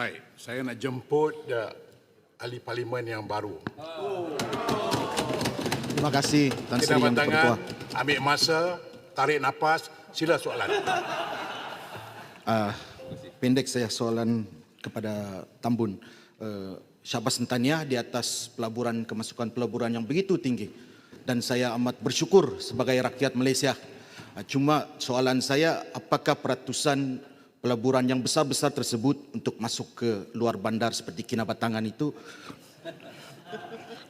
Baik, saya nak jemput ahli parlimen yang baru. Terima kasih Tan Sri Kita Yang tangan, Dipertua. ambil masa, tarik nafas, sila soalan. Pendek saya soalan kepada Tambun. Syabas Tahniah di atas pelaburan kemasukan pelaburan yang begitu tinggi. Dan saya amat bersyukur sebagai rakyat Malaysia. Cuma soalan saya, apakah peratusan pelaburan yang besar-besar tersebut untuk masuk ke luar bandar seperti Kinabatangan itu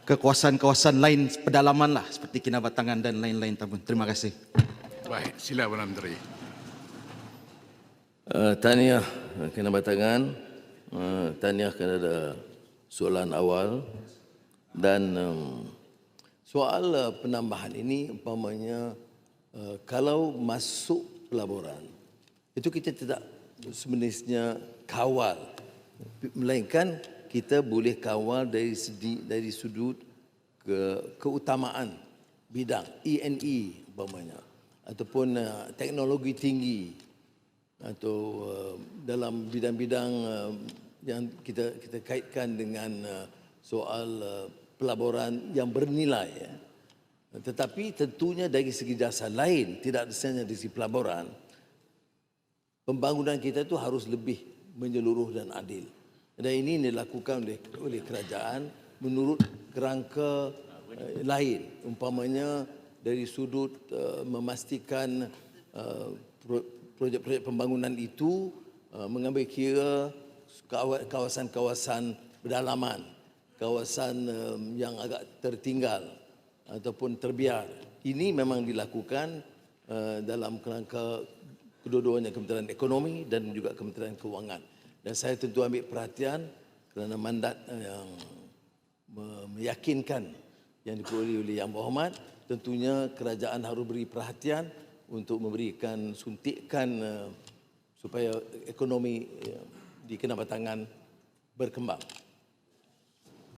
ke kawasan-kawasan lain pedalaman lah seperti Kinabatangan dan lain-lain. Terima kasih. Baik, sila Perdana Menteri. Tahniah Kinabatangan, tahniah kerana soalan awal dan soal penambahan ini umpamanya kalau masuk pelaburan itu kita tidak sebenarnya kawal, melainkan kita boleh kawal dari sudut keutamaan bidang E&E umpamanya ataupun teknologi tinggi atau dalam bidang-bidang yang kita kaitkan dengan soal pelaburan yang bernilai. Tetapi tentunya dari segi jasa lain, tidak hanya dari segi pelaburan, pembangunan kita itu harus lebih menyeluruh dan adil. Dan ini dilakukan oleh kerajaan menurut kerangka lain. Umpamanya dari sudut memastikan projek-projek pembangunan itu mengambil kira kawasan-kawasan pedalaman, kawasan yang agak tertinggal ataupun terbiar. Ini memang dilakukan dalam kerangka kedua-duanya Kementerian Ekonomi dan juga Kementerian Kewangan. Dan saya tentu ambil perhatian kerana mandat yang meyakinkan yang diperoleh oleh Yang Berhormat, tentunya kerajaan harus beri perhatian untuk memberikan suntikan supaya ekonomi di Kinabatangan berkembang.